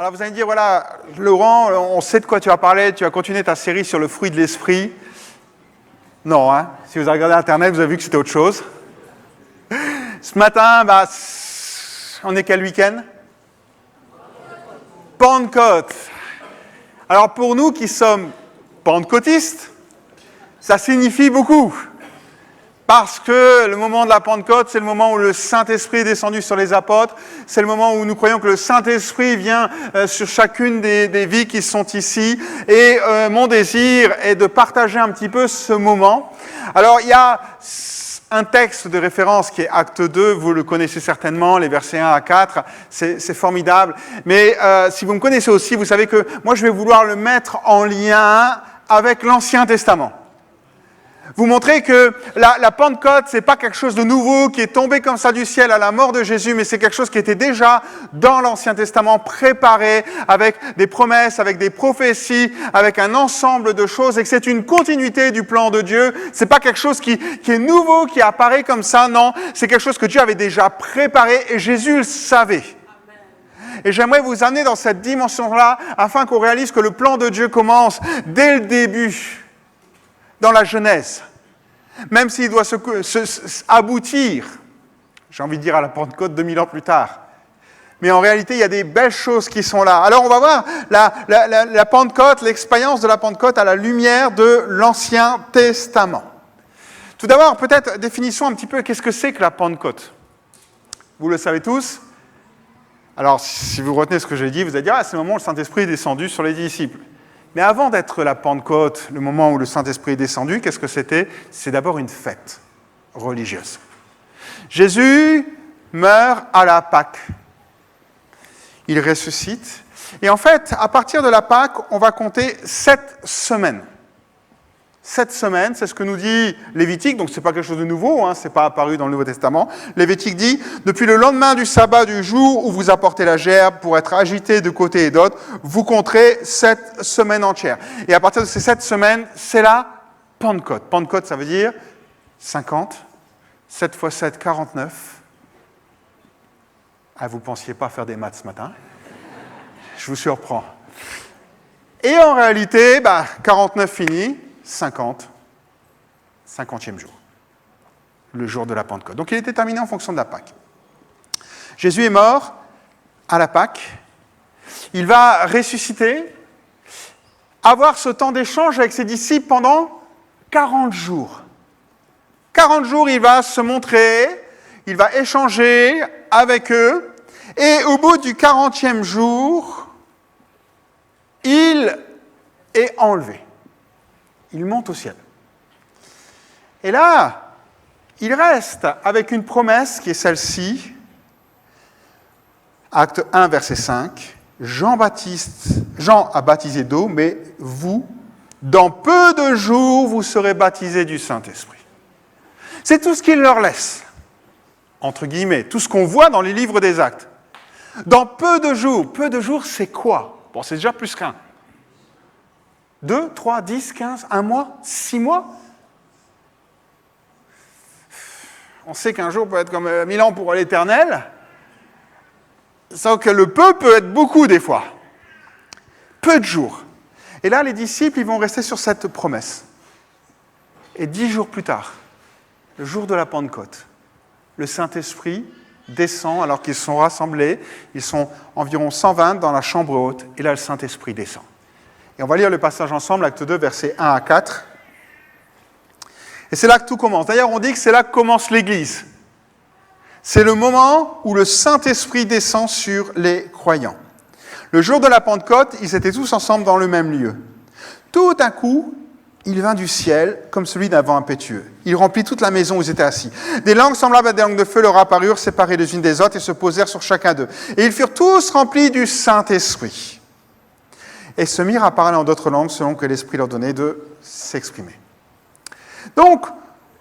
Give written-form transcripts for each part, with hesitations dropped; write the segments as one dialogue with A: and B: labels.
A: Alors vous allez me dire, voilà, Laurent, on sait de quoi tu vas parler, tu vas continuer ta série sur le fruit de l'esprit. Non, hein. Si vous avez regardé Internet, vous avez vu que c'était autre chose. Ce matin, on est quel week-end? Pentecôte. Alors pour nous qui sommes pentecôtistes, ça signifie beaucoup. Parce que le moment de la Pentecôte, c'est le moment où le Saint-Esprit est descendu sur les apôtres. C'est le moment où nous croyons que le Saint-Esprit vient sur chacune des vies qui sont ici. Et mon désir est de partager un petit peu ce moment. Alors, il y a un texte de référence qui est Acte 2, vous le connaissez certainement, les versets 1 à 4, c'est formidable. Mais si vous me connaissez aussi, vous savez que moi, je vais vouloir le mettre en lien avec l'Ancien Testament. Vous montrez que la Pentecôte, c'est pas quelque chose de nouveau qui est tombé comme ça du ciel à la mort de Jésus, mais c'est quelque chose qui était déjà dans l'Ancien Testament préparé avec des promesses, avec des prophéties, avec un ensemble de choses, et que c'est une continuité du plan de Dieu. C'est pas quelque chose qui est nouveau, qui apparaît comme ça, non. C'est quelque chose que Dieu avait déjà préparé et Jésus le savait. Et j'aimerais vous amener dans cette dimension-là afin qu'on réalise que le plan de Dieu commence dès le début. Dans la Genèse, même s'il doit aboutir, j'ai envie de dire à la Pentecôte 2000 ans plus tard. Mais en réalité, il y a des belles choses qui sont là. Alors on va voir la Pentecôte, l'expérience de la Pentecôte à la lumière de l'Ancien Testament. Tout d'abord, peut-être définissons un petit peu qu'est-ce que c'est que la Pentecôte. Vous le savez tous. Alors si vous retenez ce que j'ai dit, vous allez dire, c'est le moment où le Saint-Esprit est descendu sur les disciples. Mais avant d'être la Pentecôte, le moment où le Saint-Esprit est descendu, qu'est-ce que c'était? C'est d'abord une fête religieuse. Jésus meurt à la Pâque. Il ressuscite. Et en fait, à partir de la Pâque, on va compter 7 semaines. 7 semaines, c'est ce que nous dit Lévitique, donc ce n'est pas quelque chose de nouveau, ce n'est pas apparu dans le Nouveau Testament. Lévitique dit, depuis le lendemain du sabbat du jour où vous apportez la gerbe pour être agité de côté et d'autre, vous compterez 7 semaines entières. Et à partir de ces 7 semaines, c'est la Pentecôte. Pentecôte, ça veut dire 50, 7 x 7, 49. Ah, vous ne pensiez pas faire des maths ce matin? Je vous surprends. Et en réalité, 49 fini. 50e jour, le jour de la Pentecôte. Donc il est déterminé en fonction de la Pâque. Jésus est mort à la Pâque, il va ressusciter, avoir ce temps d'échange avec ses disciples pendant 40 jours. 40 jours, il va se montrer, il va échanger avec eux, et au bout du 40e jour, il est enlevé. Il monte au ciel. Et là, il reste avec une promesse qui est celle-ci. Acte 1, verset 5. Jean a baptisé d'eau, mais vous, dans peu de jours, vous serez baptisés du Saint-Esprit. C'est tout ce qu'il leur laisse, entre guillemets, tout ce qu'on voit dans les livres des Actes. Dans peu de jours, c'est quoi? Bon, c'est déjà plus qu'un. 2, 3, 10, 15, 1 mois, 6 mois. On sait qu'un jour peut être comme 1000 ans pour l'éternel. Sauf que le peu peut être beaucoup des fois. Peu de jours. Et là, les disciples, ils vont rester sur cette promesse. Et 10 jours plus tard, le jour de la Pentecôte, le Saint-Esprit descend alors qu'ils sont rassemblés. Ils sont environ 120 dans la chambre haute. Et là, le Saint-Esprit descend. Et on va lire le passage ensemble, acte 2, versets 1 à 4. Et c'est là que tout commence. D'ailleurs, on dit que c'est là que commence l'Église. C'est le moment où le Saint-Esprit descend sur les croyants. Le jour de la Pentecôte, ils étaient tous ensemble dans le même lieu. Tout à coup, il vint du ciel comme celui d'un vent impétueux. Il remplit toute la maison où ils étaient assis. Des langues semblables à des langues de feu leur apparurent, séparées les unes des autres, et se posèrent sur chacun d'eux. Et ils furent tous remplis du Saint-Esprit. Et se mirent à parler en d'autres langues selon que l'Esprit leur donnait de s'exprimer. Donc,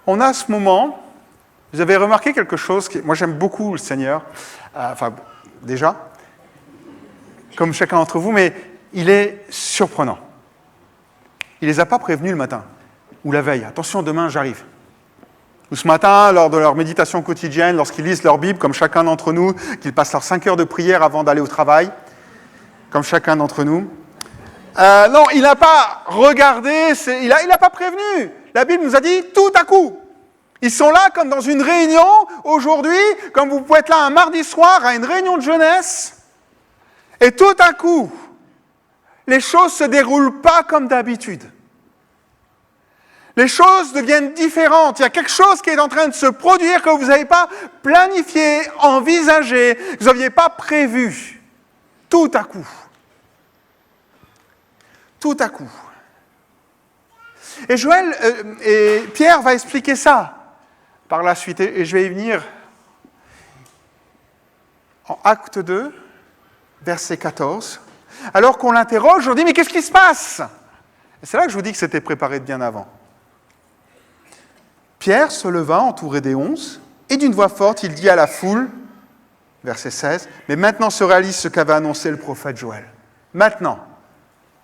A: on a ce moment, vous avez remarqué quelque chose, moi j'aime beaucoup le Seigneur, déjà, comme chacun d'entre vous, mais il est surprenant. Il ne les a pas prévenus le matin, ou la veille, attention, demain j'arrive. Ou ce matin, lors de leur méditation quotidienne, lorsqu'ils lisent leur Bible, comme chacun d'entre nous, qu'ils passent leurs 5 heures de prière avant d'aller au travail, comme chacun d'entre nous. Non, il n'a pas regardé, il n'a pas prévenu. La Bible nous a dit tout à coup. Ils sont là comme dans une réunion aujourd'hui, comme vous pouvez être là un mardi soir à une réunion de jeunesse, et tout à coup, les choses ne se déroulent pas comme d'habitude. Les choses deviennent différentes. Il y a quelque chose qui est en train de se produire que vous n'avez pas planifié, envisagé, que vous n'aviez pas prévu. Tout à coup. Tout à coup. Et Pierre va expliquer ça par la suite. Et je vais y venir en Acte 2, verset 14. Alors qu'on l'interroge, on dit, mais qu'est-ce qui se passe? Et c'est là que je vous dis que c'était préparé de bien avant. Pierre se leva, entouré des 11, et d'une voix forte, il dit à la foule, verset 16, « Mais maintenant se réalise ce qu'avait annoncé le prophète Joël. » Maintenant,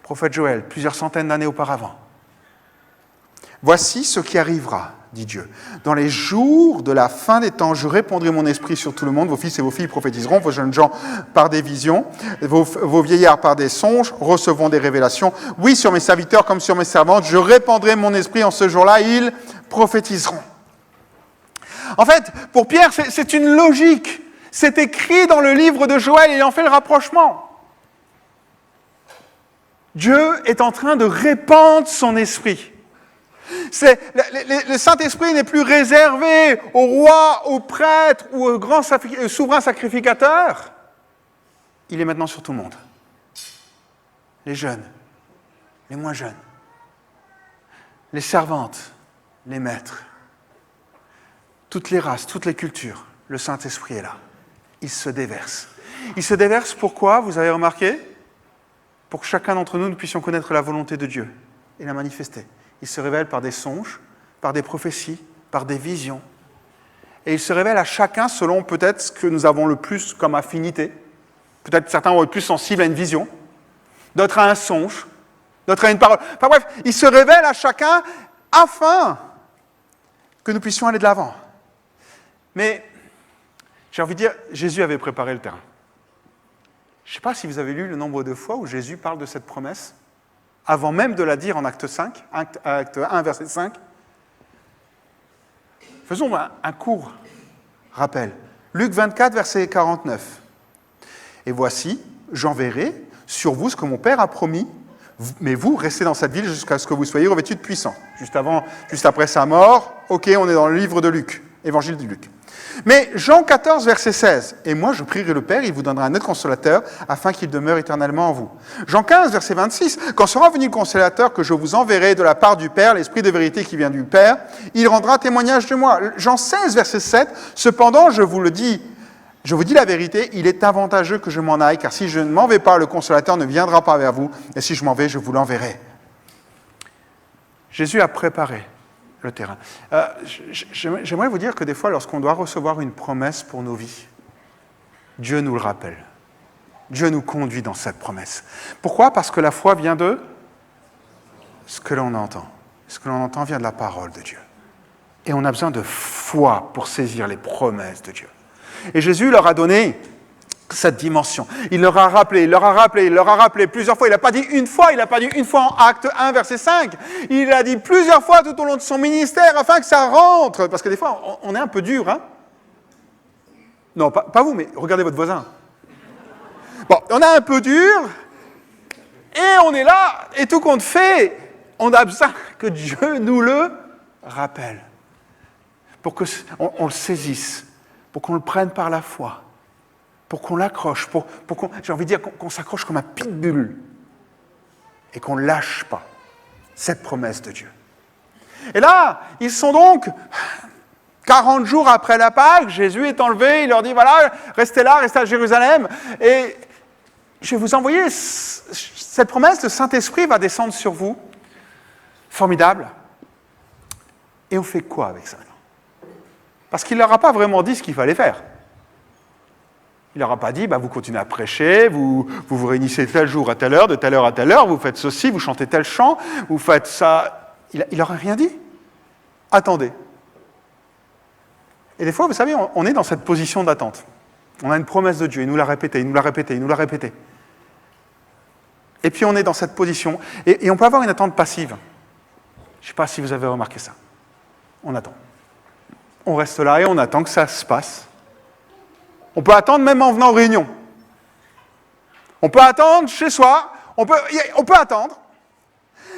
A: prophète Joël, plusieurs centaines d'années auparavant. « Voici ce qui arrivera, dit Dieu. Dans les jours de la fin des temps, je répandrai mon esprit sur tout le monde. Vos fils et vos filles prophétiseront, vos jeunes gens par des visions, vos vieillards par des songes recevront des révélations. Oui, sur mes serviteurs comme sur mes servantes, je répandrai mon esprit en ce jour-là, ils prophétiseront. » En fait, pour Pierre, c'est une logique. C'est écrit dans le livre de Joël et il en fait le rapprochement. Dieu est en train de répandre son esprit. Le Saint-Esprit n'est plus réservé aux rois, aux prêtres ou aux grands souverains sacrificateurs. Il est maintenant sur tout le monde. Les jeunes, les moins jeunes, les servantes, les maîtres, toutes les races, toutes les cultures. Le Saint-Esprit est là. Il se déverse. Il se déverse pourquoi, vous avez remarqué? Pour que chacun d'entre nous, nous puissions connaître la volonté de Dieu et la manifester. Il se révèle par des songes, par des prophéties, par des visions. Et il se révèle à chacun selon peut-être ce que nous avons le plus comme affinité. Peut-être certains vont être plus sensibles à une vision, d'autres à un songe, d'autres à une parole. Enfin bref, il se révèle à chacun afin que nous puissions aller de l'avant. Mais j'ai envie de dire, Jésus avait préparé le terrain. Je ne sais pas si vous avez lu le nombre de fois où Jésus parle de cette promesse, avant même de la dire en acte 1, verset 5. Faisons un court rappel. Luc 24, verset 49. « Et voici, j'enverrai sur vous ce que mon Père a promis, mais vous, restez dans cette ville jusqu'à ce que vous soyez revêtus de puissance. » Juste après sa mort, ok, on est dans le livre de Luc, évangile de Luc. Mais Jean 14, verset 16, « Et moi, je prierai le Père, il vous donnera un autre consolateur, afin qu'il demeure éternellement en vous. » Jean 15, verset 26, « Quand sera venu le consolateur que je vous enverrai de la part du Père, l'Esprit de vérité qui vient du Père, il rendra témoignage de moi. » Jean 16, verset 7, « Cependant, je vous dis la vérité, il est avantageux que je m'en aille, car si je ne m'en vais pas, le consolateur ne viendra pas vers vous, et si je m'en vais, je vous l'enverrai. » Jésus a préparé le terrain. J'aimerais vous dire que des fois, lorsqu'on doit recevoir une promesse pour nos vies, Dieu nous le rappelle. Dieu nous conduit dans cette promesse. Pourquoi? Parce que la foi vient de ce que l'on entend. Ce que l'on entend vient de la parole de Dieu. Et on a besoin de foi pour saisir les promesses de Dieu. Et Jésus leur a donné cette dimension. Il leur a rappelé plusieurs fois. Il n'a pas dit une fois, en acte 1, verset 5. Il a dit plusieurs fois tout au long de son ministère afin que ça rentre. Parce que des fois, on est un peu dur, hein? Non, pas vous, mais regardez votre voisin. Bon, on est un peu dur, et on est là, et tout compte fait, on a besoin que Dieu nous le rappelle. Pour qu'on le saisisse, pour qu'on le prenne par la foi. Pour qu'on l'accroche, pour qu'on, j'ai envie de dire qu'on s'accroche comme un pitbull et qu'on ne lâche pas cette promesse de Dieu. Et là, ils sont donc 40 jours après la Pâque, Jésus est enlevé, il leur dit, voilà, restez là, restez à Jérusalem, et je vais vous envoyer cette promesse, le Saint-Esprit va descendre sur vous, formidable. Et on fait quoi avec ça? Parce qu'il ne leur a pas vraiment dit ce qu'il fallait faire. Il ne leur a pas dit, vous continuez à prêcher, vous réunissez tel jour à telle heure, de telle heure à telle heure, vous faites ceci, vous chantez tel chant, vous faites ça. Il leur a rien dit. Attendez. Et des fois, vous savez, on est dans cette position d'attente. On a une promesse de Dieu, il nous l'a répété. Et puis on est dans cette position, et on peut avoir une attente passive. Je ne sais pas si vous avez remarqué ça. On attend. On reste là et on attend que ça se passe. On peut attendre même en venant aux réunions. On peut attendre chez soi, on peut attendre.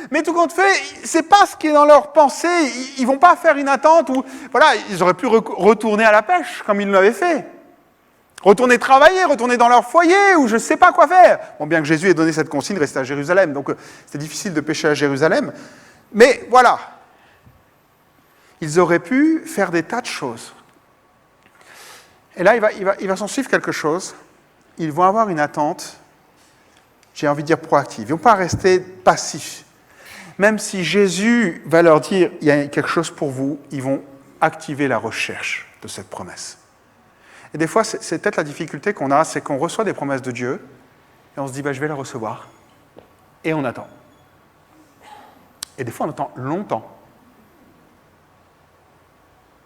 A: Mais tout compte fait, c'est pas ce qui est dans leur pensée. Ils vont pas faire une attente où, voilà, ils auraient pu retourner à la pêche comme ils l'avaient fait. Retourner travailler, retourner dans leur foyer, ou je ne sais pas quoi faire. Bon, bien que Jésus ait donné cette consigne, rester à Jérusalem, donc c'est difficile de pécher à Jérusalem. Mais voilà, ils auraient pu faire des tas de choses. Et là, il va s'en suivre quelque chose. Ils vont avoir une attente, j'ai envie de dire proactive. Ils ne vont pas rester passifs. Même si Jésus va leur dire, il y a quelque chose pour vous, ils vont activer la recherche de cette promesse. Et des fois, c'est peut-être la difficulté qu'on a, c'est qu'on reçoit des promesses de Dieu, et on se dit, je vais les recevoir, et on attend. Et des fois, on attend longtemps.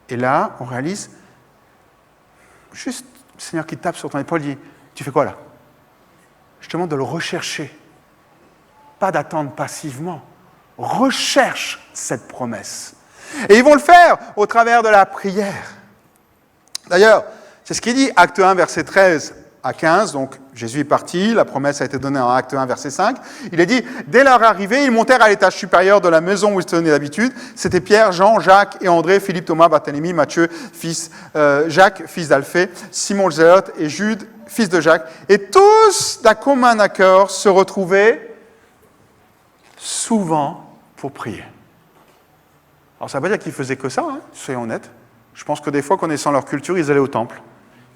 A: Et là, on réalise, juste le Seigneur qui tape sur ton épaule dit, tu fais quoi là? Je te demande de le rechercher, pas d'attendre passivement. Recherche cette promesse. Et ils vont le faire au travers de la prière. D'ailleurs, c'est ce qu'il dit, Acte 1, verset 13 à 15, donc Jésus est parti, la promesse a été donnée en Acte 1, verset 5. Il est dit, dès leur arrivée, ils montèrent à l'étage supérieur de la maison où ils se tenaient d'habitude. C'était Pierre, Jean, Jacques et André, Philippe, Thomas, Barthélemy, Matthieu, Jacques, fils d'Alphée, Simon le Zélote et Jude, fils de Jacques. Et tous, d'un commun accord, se retrouvaient souvent pour prier. Alors ça ne veut pas dire qu'ils faisaient que ça, soyons honnêtes. Je pense que des fois, connaissant leur culture, ils allaient au temple.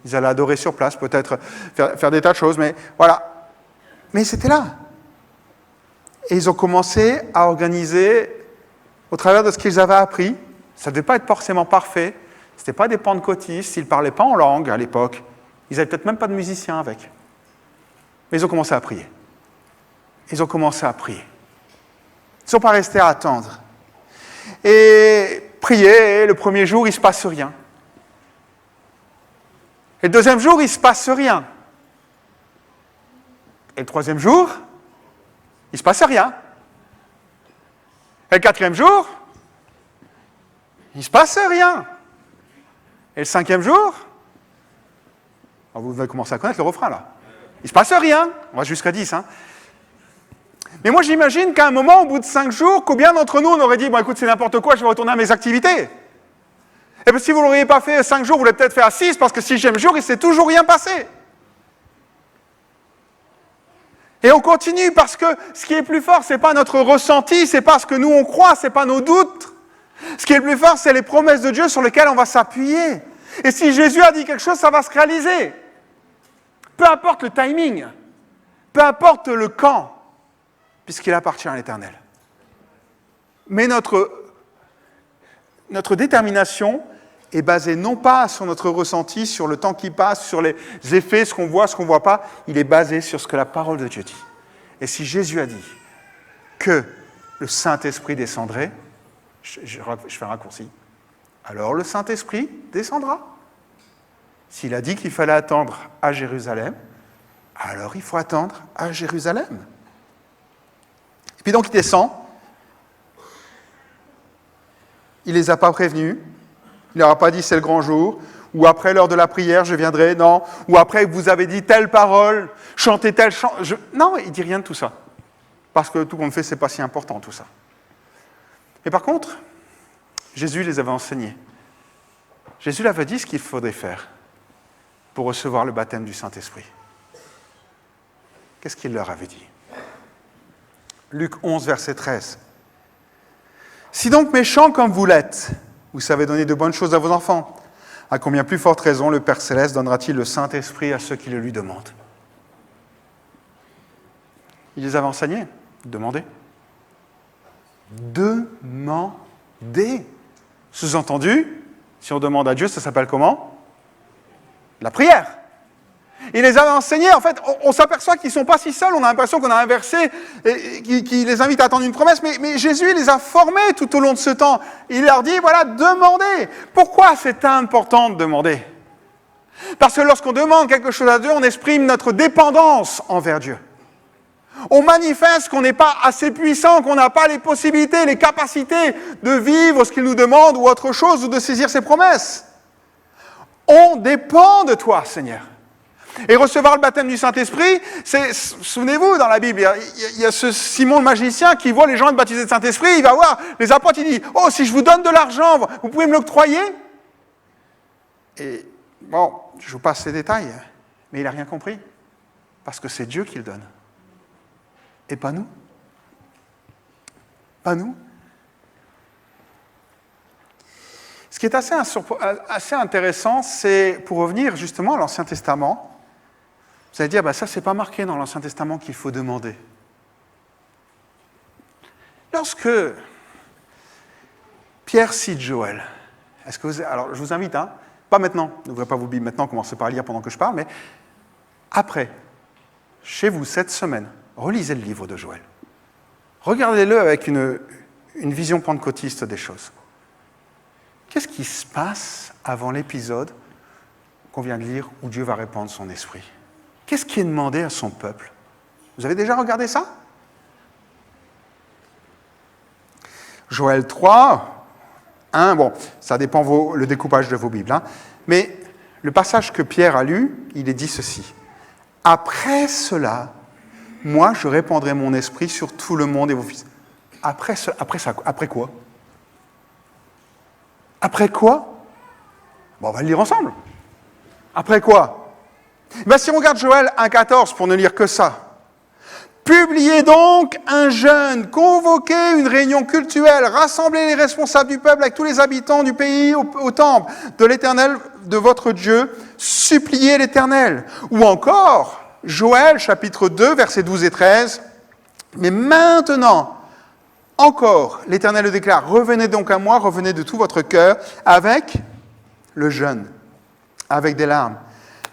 A: Ils allaient adorer sur place, peut-être faire des tas de choses, mais voilà. Mais c'était là. Et ils ont commencé à organiser, au travers de ce qu'ils avaient appris, ça ne devait pas être forcément parfait, ce n'étaient pas des pentecôtistes, ils ne parlaient pas en langue à l'époque, ils n'avaient peut-être même pas de musiciens avec. Mais ils ont commencé à prier. Ils ont commencé à prier. Ils ne sont pas restés à attendre. Et prier, et le premier jour, il ne se passe rien. Et le deuxième jour, il ne se passe rien. Et le troisième jour, il ne se passe rien. Et le quatrième jour, il ne se passe rien. Et le cinquième jour, vous allez commencer à connaître le refrain là. Il ne se passe rien. On va jusqu'à 10. Mais moi, j'imagine qu'à un moment, au bout de 5 jours, combien d'entre nous, on aurait dit, écoute, c'est n'importe quoi, je vais retourner à mes activités. Et bien, si vous ne l'auriez pas fait 5 jours, vous l'avez peut-être fait à 6, parce que 6e jour, il ne s'est toujours rien passé. Et on continue, parce que ce qui est plus fort, ce n'est pas notre ressenti, ce n'est pas ce que nous on croit, ce n'est pas nos doutes. Ce qui est le plus fort, c'est les promesses de Dieu sur lesquelles on va s'appuyer. Et si Jésus a dit quelque chose, ça va se réaliser. Peu importe le timing, peu importe le quand, puisqu'il appartient à l'Éternel. Mais notre détermination est basée non pas sur notre ressenti, sur le temps qui passe, sur les effets, ce qu'on voit, ce qu'on ne voit pas, il est basé sur ce que la parole de Dieu dit. Et si Jésus a dit que le Saint-Esprit descendrait, je fais un raccourci, alors le Saint-Esprit descendra. S'il a dit qu'il fallait attendre à Jérusalem, alors il faut attendre à Jérusalem. Et puis donc il descend, il ne les a pas prévenus, il ne leur a pas dit c'est le grand jour, ou après l'heure de la prière je viendrai, non, ou après vous avez dit telle parole, chantez tel chant, non, il ne dit rien de tout ça, parce que tout compte fait, ce n'est pas si important tout ça. Mais par contre, Jésus les avait enseignés. Jésus leur avait dit ce qu'il faudrait faire pour recevoir le baptême du Saint-Esprit. Qu'est-ce qu'il leur avait dit? Luc 11, verset 13. « Si donc méchants comme vous l'êtes, vous savez donner de bonnes choses à vos enfants, à combien plus forte raison le Père Céleste donnera-t-il le Saint-Esprit à ceux qui le lui demandent ?» Il les avait enseignés. Demandez. Demandez. Sous-entendu, si on demande à Dieu, ça s'appelle comment? La prière. Il les avait enseignés, en fait, on s'aperçoit qu'ils ne sont pas si seuls, on a l'impression qu'on a un verset qui les invite à attendre une promesse, mais Jésus les a formés tout au long de ce temps. Il leur dit, voilà, demandez. Pourquoi c'est important de demander? Parce que lorsqu'on demande quelque chose à Dieu, on exprime notre dépendance envers Dieu. On manifeste qu'on n'est pas assez puissant, qu'on n'a pas les possibilités, les capacités de vivre ce qu'il nous demande ou autre chose, ou de saisir ses promesses. On dépend de toi, Seigneur. Et recevoir le baptême du Saint-Esprit, souvenez-vous, dans la Bible, il y a ce Simon le magicien qui voit les gens être baptisés de Saint-Esprit, il va voir les apôtres, il dit, « Oh, si je vous donne de l'argent, vous pouvez me l'octroyer ?» Et bon, je vous passe ces détails, mais il n'a rien compris, parce que c'est Dieu qui le donne. Et pas nous. Pas nous. Ce qui est assez intéressant, c'est, pour revenir justement à l'Ancien Testament, vous allez dire, ça, c'est pas marqué dans l'Ancien Testament qu'il faut demander. Lorsque Pierre cite Joël, alors je vous invite, pas maintenant, n'ouvrez pas vos Bibles maintenant, commencez par à lire pendant que je parle, mais après, chez vous, cette semaine, relisez le livre de Joël. Regardez-le avec une vision pentecôtiste des choses. Qu'est-ce qui se passe avant l'épisode qu'on vient de lire où Dieu va répandre son esprit? Qu'est-ce qui est demandé à son peuple? Vous avez déjà regardé ça? Joël 3, 1, bon, ça dépend le découpage de vos Bibles, mais le passage que Pierre a lu, il est dit ceci. « Après cela, moi je répandrai mon esprit sur tout le monde et vos fils. » Après quoi? Après quoi? Bon, on va le lire ensemble. Après quoi? Si on regarde Joël 1,14 pour ne lire que ça. Publiez donc un jeûne, convoquez une réunion cultuelle, rassemblez les responsables du peuple avec tous les habitants du pays au temple de l'Éternel, de votre Dieu, suppliez l'Éternel. Ou encore, Joël chapitre 2, versets 12 et 13. Mais maintenant, encore, l'Éternel le déclare, revenez donc à moi, revenez de tout votre cœur, avec le jeûne, avec des larmes,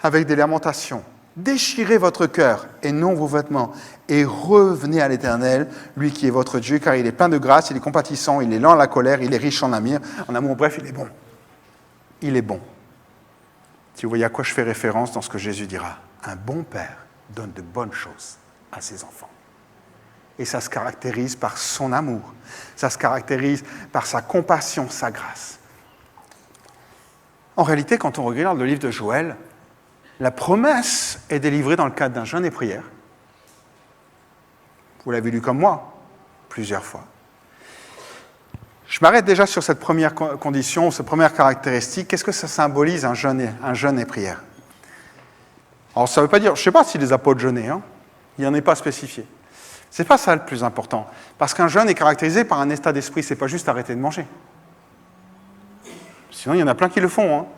A: avec des lamentations. Déchirez votre cœur et non vos vêtements, et revenez à l'Éternel, lui qui est votre Dieu, car il est plein de grâce, il est compatissant, il est lent à la colère, il est riche en amour, bref, il est bon. Il est bon. Si vous voyez à quoi je fais référence dans ce que Jésus dira, un bon père donne de bonnes choses à ses enfants. Et ça se caractérise par son amour, ça se caractérise par sa compassion, sa grâce. En réalité, quand on regarde le livre de Joël, la promesse est délivrée dans le cadre d'un jeûne et prière. Vous l'avez lu comme moi, plusieurs fois. Je m'arrête déjà sur cette première condition, cette première caractéristique. Qu'est-ce que ça symbolise un jeûne et prière? Alors ça ne veut pas dire, je ne sais pas si les apôtres jeûnaient, il n'y en est pas spécifié. Ce n'est pas ça le plus important. Parce qu'un jeûne est caractérisé par un état d'esprit, ce n'est pas juste arrêter de manger. Sinon, il y en a plein qui le font.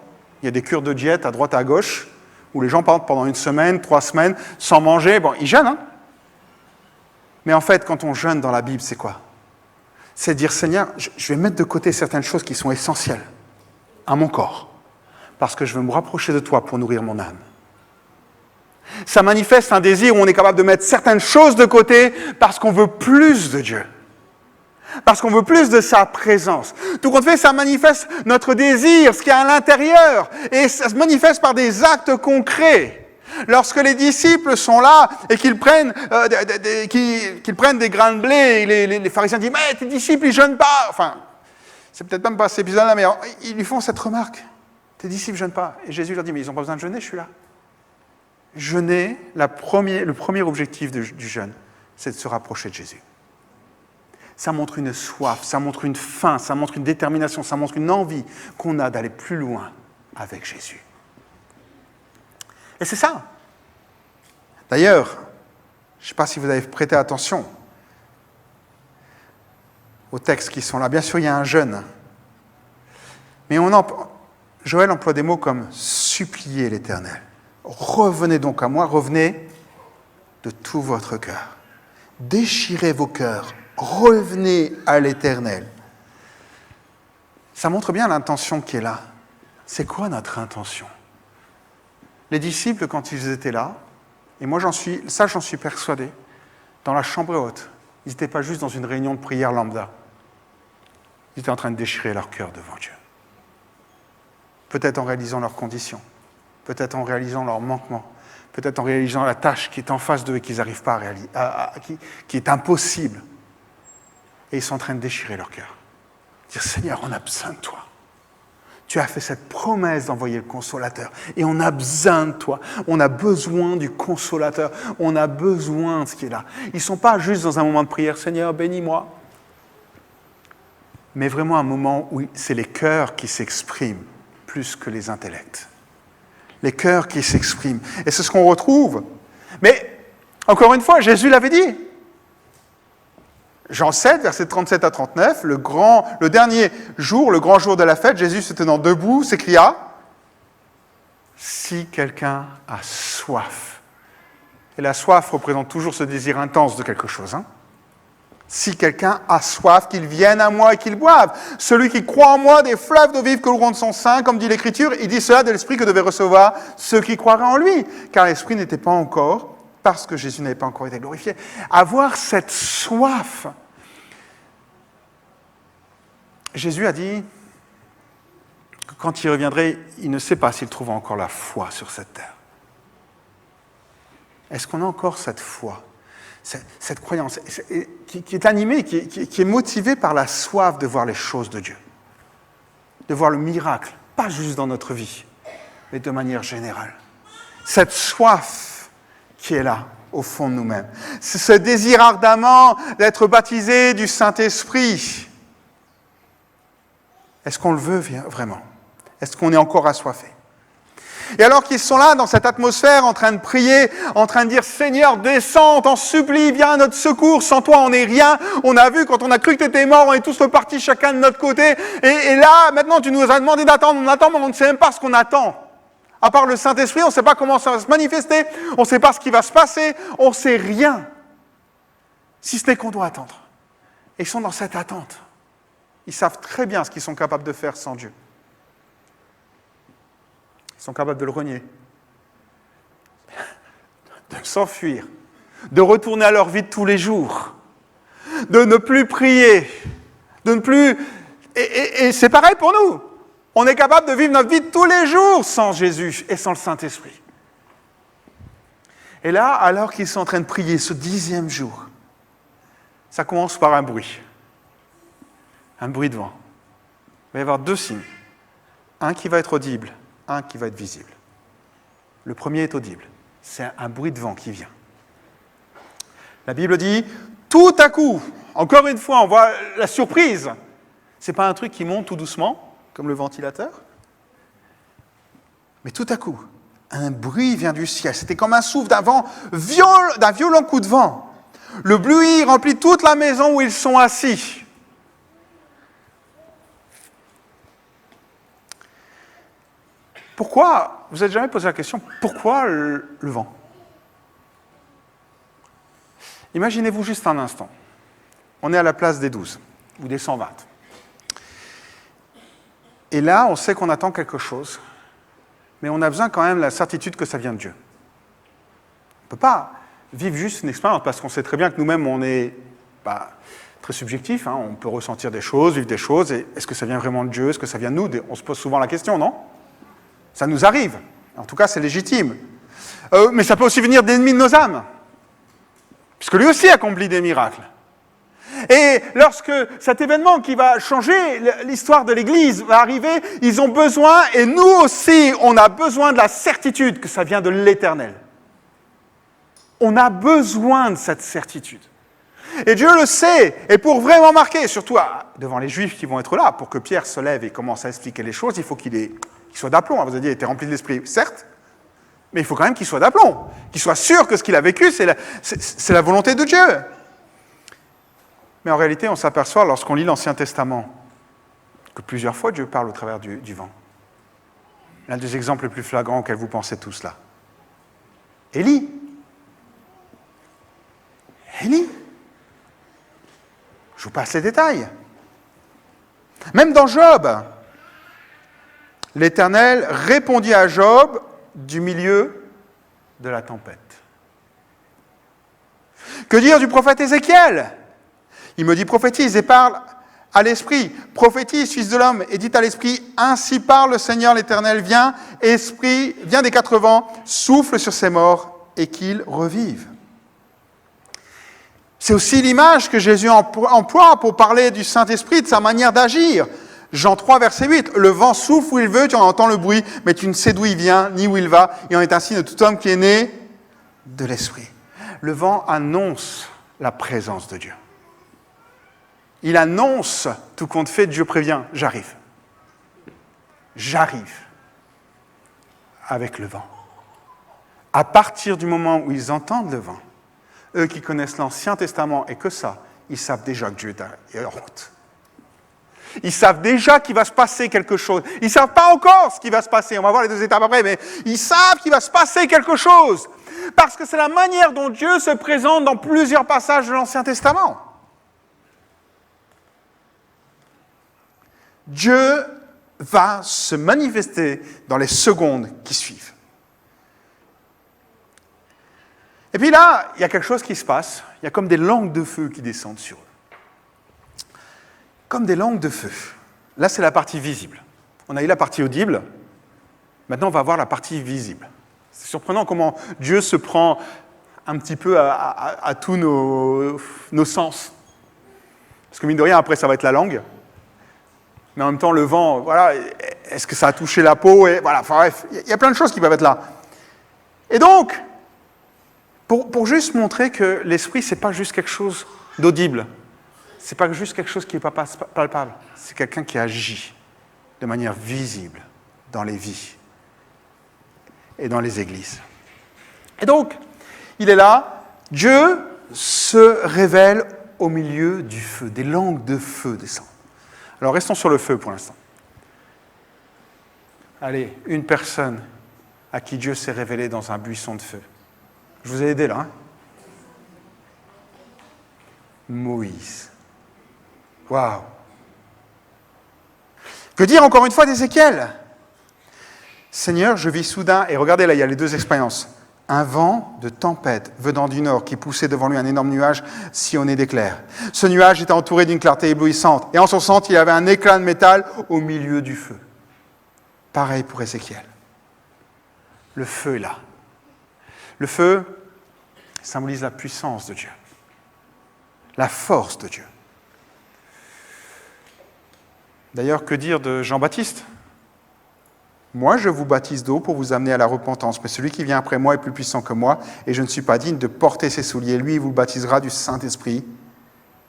A: Il y a des cures de diète à droite et à gauche, où les gens partent pendant 1 semaine, 3 semaines, sans manger. Bon, ils jeûnent, Mais en fait, quand on jeûne dans la Bible, c'est quoi? C'est dire, Seigneur, je vais mettre de côté certaines choses qui sont essentielles à mon corps, parce que je veux me rapprocher de toi pour nourrir mon âme. Ça manifeste un désir où on est capable de mettre certaines choses de côté parce qu'on veut plus de Dieu. Parce qu'on veut plus de sa présence. Tout compte fait, ça manifeste notre désir, ce qu'il y a à l'intérieur. Et ça se manifeste par des actes concrets. Lorsque les disciples sont là et qu'ils prennent, des grains de blé, et les pharisiens disent « Mais tes disciples, ils jeûnent pas !» Enfin, c'est peut-être même pas cet épisode-là, mais ils lui font cette remarque. « Tes disciples ne jeûnent pas !» Et Jésus leur dit « Mais ils n'ont pas besoin de jeûner, je suis là. » Jeûner, le premier objectif du jeûne, c'est de se rapprocher de Jésus. Ça montre une soif, ça montre une faim, ça montre une détermination, ça montre une envie qu'on a d'aller plus loin avec Jésus. Et c'est ça. D'ailleurs, je ne sais pas si vous avez prêté attention aux textes qui sont là. Bien sûr, il y a un jeûne. Mais Joël emploie des mots comme « supplier l'Éternel ». Revenez donc à moi, revenez de tout votre cœur. Déchirez vos cœurs, revenez à l'Éternel. Ça montre bien l'intention qui est là. C'est quoi notre intention? Les disciples, quand ils étaient là, et moi j'en suis persuadé, dans la chambre haute, ils n'étaient pas juste dans une réunion de prière lambda. Ils étaient en train de déchirer leur cœur devant Dieu. Peut-être en réalisant leurs conditions, peut-être en réalisant leurs manquements, peut-être en réalisant la tâche qui est en face d'eux et qu'ils n'arrivent pas à réaliser, qui est impossible. Et ils sont en train de déchirer leur cœur. Dire, Seigneur, on a besoin de toi. Tu as fait cette promesse d'envoyer le consolateur. Et on a besoin de toi. On a besoin du consolateur. On a besoin de ce qui est là. Ils ne sont pas juste dans un moment de prière, Seigneur, bénis-moi. Mais vraiment un moment où c'est les cœurs qui s'expriment plus que les intellects. Les cœurs qui s'expriment. Et c'est ce qu'on retrouve. Mais, encore une fois, Jésus l'avait dit. Jean 7, versets 37 à 39, le dernier jour, le grand jour de la fête, Jésus se tenant debout, s'écria « Si quelqu'un a soif », et la soif représente toujours ce désir intense de quelque chose. Si quelqu'un a soif, qu'il vienne à moi et qu'il boive. Celui qui croit en moi, des fleuves d'eau vive couleront de son sein, comme dit l'Écriture. Il dit cela de l'Esprit que devaient recevoir ceux qui croiraient en lui. Car l'Esprit n'était pas encore, parce que Jésus n'avait pas encore été glorifié. Avoir cette soif. Jésus a dit que quand il reviendrait, il ne sait pas s'il trouvera encore la foi sur cette terre. Est-ce qu'on a encore cette foi ? Cette croyance qui est animée, qui est motivée par la soif de voir les choses de Dieu, de voir le miracle, pas juste dans notre vie, mais de manière générale. Cette soif qui est là, au fond de nous-mêmes. C'est ce désir ardemment d'être baptisé du Saint-Esprit. Est-ce qu'on le veut vraiment ? Est-ce qu'on est encore assoiffé ? Et alors qu'ils sont là, dans cette atmosphère, en train de prier, en train de dire « Seigneur, descends, on t'en supplie, viens à notre secours, sans toi on n'est rien. On a vu, quand on a cru que tu étais mort, on est tous repartis chacun de notre côté. Et là, maintenant, tu nous as demandé d'attendre, on attend, mais on ne sait même pas ce qu'on attend. À part le Saint-Esprit, on ne sait pas comment ça va se manifester, on ne sait pas ce qui va se passer, on ne sait rien. Si ce n'est qu'on doit attendre. Et ils sont dans cette attente. Ils savent très bien ce qu'ils sont capables de faire sans Dieu. Ils sont capables de le renier, de s'enfuir, de retourner à leur vie de tous les jours, de ne plus prier, de ne plus... Et c'est pareil pour nous. On est capable de vivre notre vie de tous les jours sans Jésus et sans le Saint-Esprit. Et là, alors qu'ils sont en train de prier ce 10e jour, ça commence par un bruit de vent. Il va y avoir 2 signes. Un qui va être audible, un qui va être visible. Le premier est audible. C'est un bruit de vent qui vient. La Bible dit, tout à coup, encore une fois, on voit la surprise. Ce n'est pas un truc qui monte tout doucement, comme le ventilateur. Mais tout à coup, un bruit vient du ciel. C'était comme un souffle d'un violent coup de vent. Le bruit remplit toute la maison où ils sont assis. Pourquoi, vous n'avez jamais posé la question, pourquoi le vent ? Imaginez-vous juste un instant. On est à la place des 12, ou des 120. Et là, on sait qu'on attend quelque chose, mais on a besoin quand même de la certitude que ça vient de Dieu. On ne peut pas vivre juste une expérience, parce qu'on sait très bien que nous-mêmes, on est très subjectif, on peut ressentir des choses, vivre des choses, et est-ce que ça vient vraiment de Dieu ? Est-ce que ça vient de nous ? On se pose souvent la question, non ? Ça nous arrive. En tout cas, c'est légitime. Mais ça peut aussi venir d'ennemis de nos âmes. Puisque lui aussi accomplit des miracles. Et lorsque cet événement qui va changer l'histoire de l'Église va arriver, ils ont besoin, et nous aussi, on a besoin de la certitude que ça vient de l'Éternel. On a besoin de cette certitude. Et Dieu le sait, et pour vraiment marquer, surtout devant les Juifs qui vont être là, pour que Pierre se lève et commence à expliquer les choses, il faut qu'il soit d'aplomb. Vous avez dit, il était rempli de l'esprit, certes, mais il faut quand même qu'il soit d'aplomb, qu'il soit sûr que ce qu'il a vécu, c'est la volonté de Dieu. Mais en réalité, on s'aperçoit, lorsqu'on lit l'Ancien Testament, que plusieurs fois Dieu parle au travers du vent. L'un des exemples les plus flagrants auxquels vous pensez tous là. Élie. Je vous passe les détails. Même dans Job, l'Éternel répondit à Job du milieu de la tempête. Que dire du prophète Ézéchiel ? Il me dit prophétise et parle à l'Esprit. Prophétise, fils de l'homme, et dit à l'Esprit, ainsi parle le Seigneur l'Éternel, viens, Esprit, viens des quatre vents, souffle sur ces morts et qu'ils revivent. C'est aussi l'image que Jésus emploie pour parler du Saint-Esprit, de sa manière d'agir. Jean 3, verset 8, le vent souffle où il veut, tu en entends le bruit, mais tu ne sais d'où il vient, ni où il va. Il en est ainsi de tout homme qui est né de l'Esprit. Le vent annonce la présence de Dieu. Il annonce, tout compte fait, Dieu prévient, j'arrive. J'arrive avec le vent. À partir du moment où ils entendent le vent, eux qui connaissent l'Ancien Testament et que ça, ils savent déjà que Dieu est en route. Ils savent déjà qu'il va se passer quelque chose. Ils ne savent pas encore ce qui va se passer. On va voir les deux étapes après, mais ils savent qu'il va se passer quelque chose. Parce que c'est la manière dont Dieu se présente dans plusieurs passages de l'Ancien Testament. Dieu va se manifester dans les secondes qui suivent. Et puis là, il y a quelque chose qui se passe. Il y a comme des langues de feu qui descendent sur eux. Comme des langues de feu. Là, c'est la partie visible. On a eu la partie audible. Maintenant, on va voir la partie visible. C'est surprenant comment Dieu se prend un petit peu à tous nos sens. Parce que mine de rien, après, ça va être la langue. Mais en même temps, le vent, voilà, est-ce que ça a touché la peau et voilà, enfin bref, il y a plein de choses qui peuvent être là. Et donc, pour juste montrer que l'esprit, c'est pas juste quelque chose d'audible. C'est pas juste quelque chose qui n'est pas palpable. C'est quelqu'un qui agit de manière visible dans les vies et dans les églises. Et donc, il est là, Dieu se révèle au milieu du feu, des langues de feu descendent. Alors, restons sur le feu pour l'instant. Allez, une personne à qui Dieu s'est révélé dans un buisson de feu. Je vous ai aidé là, hein? Moïse. Waouh! Que dire encore une fois d'Ézéchiel? Seigneur, je vis soudain, et regardez là, il y a les deux expériences. Un vent de tempête venant du nord qui poussait devant lui un énorme nuage sillonné d'éclairs. Ce nuage était entouré d'une clarté éblouissante, et en son centre, il y avait un éclat de métal au milieu du feu. Pareil pour Ézéchiel. Le feu est là. Le feu symbolise la puissance de Dieu, la force de Dieu. D'ailleurs, que dire de Jean-Baptiste? Moi, je vous baptise d'eau pour vous amener à la repentance, mais celui qui vient après moi est plus puissant que moi, et je ne suis pas digne de porter ses souliers. Lui, il vous baptisera du Saint-Esprit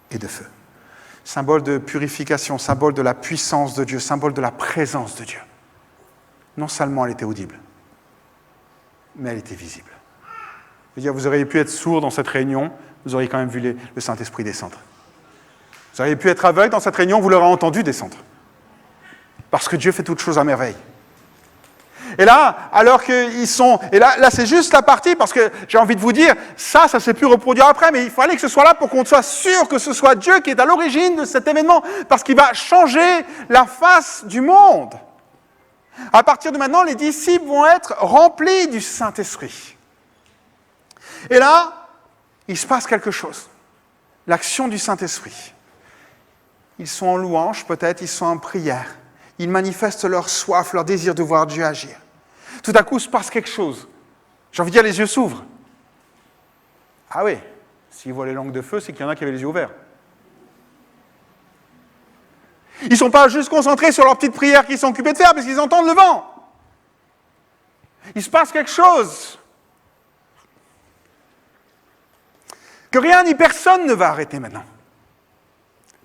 A: et de feu. Symbole de purification, symbole de la puissance de Dieu, symbole de la présence de Dieu. Non seulement elle était audible, mais elle était visible. Je veux dire, vous auriez pu être sourd dans cette réunion, vous auriez quand même vu le Saint-Esprit descendre. Vous auriez pu être aveugle dans cette réunion, vous l'aurez entendu descendre. Parce que Dieu fait toutes choses à merveille. Et là, alors qu'ils sont... Et là, c'est juste la partie, parce que j'ai envie de vous dire, ça s'est pu reproduire après, mais il fallait que ce soit là pour qu'on soit sûr que ce soit Dieu qui est à l'origine de cet événement, parce qu'il va changer la face du monde. À partir de maintenant, les disciples vont être remplis du Saint-Esprit. Et là, il se passe quelque chose. L'action du Saint-Esprit. Ils sont en louange, peut-être, ils sont en prière. Ils manifestent leur soif, leur désir de voir Dieu agir. Tout à coup, se passe quelque chose. J'ai envie de dire, les yeux s'ouvrent. Ah oui, s'ils voient les langues de feu, c'est qu'il y en a qui avaient les yeux ouverts. Ils ne sont pas juste concentrés sur leur petite prière qu'ils sont occupés de faire, parce qu'ils entendent le vent. Il se passe quelque chose que rien ni personne ne va arrêter maintenant.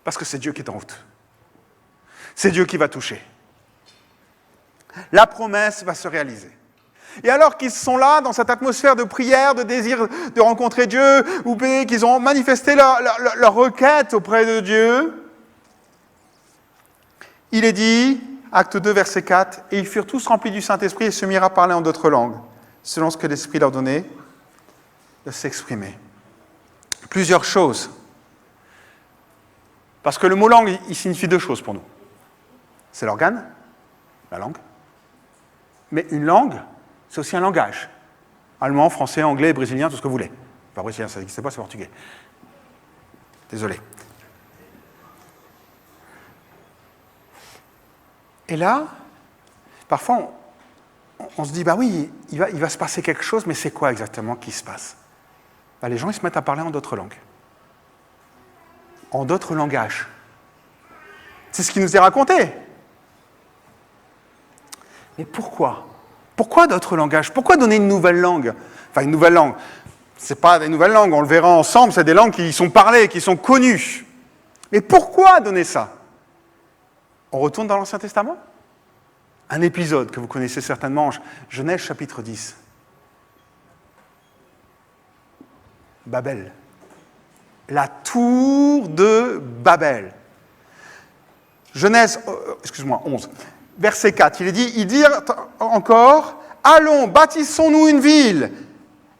A: Parce que c'est Dieu qui est en route. C'est Dieu qui va toucher. La promesse va se réaliser. Et alors qu'ils sont là, dans cette atmosphère de prière, de désir de rencontrer Dieu, ou qu'ils ont manifesté leur requête auprès de Dieu, il est dit, acte 2, verset 4, « Et ils furent tous remplis du Saint-Esprit et se mirent à parler en d'autres langues, selon ce que l'Esprit leur donnait de s'exprimer. » Plusieurs choses. Parce que le mot langue, il signifie deux choses pour nous. C'est l'organe, la langue. Mais une langue, c'est aussi un langage. Allemand, français, anglais, brésilien, tout ce que vous voulez. Enfin, brésilien, ça n'existe pas, c'est portugais. Désolé. Et là, parfois, on se dit, bah oui, il va se passer quelque chose, mais c'est quoi exactement qui se passe? Bah, les gens ils se mettent à parler en d'autres langues. En d'autres langages. C'est ce qui nous est raconté. Mais pourquoi? Pourquoi d'autres langages? Pourquoi donner une nouvelle langue? Enfin, une nouvelle langue. Ce n'est pas des nouvelles langues, on le verra ensemble, c'est des langues qui sont parlées, qui sont connues. Mais pourquoi donner ça? On retourne dans l'Ancien Testament? Un épisode que vous connaissez certainement, Genèse chapitre 10. Babel. La tour de Babel. Genèse, 11, verset 4, il dit encore, « Allons, bâtissons-nous une ville,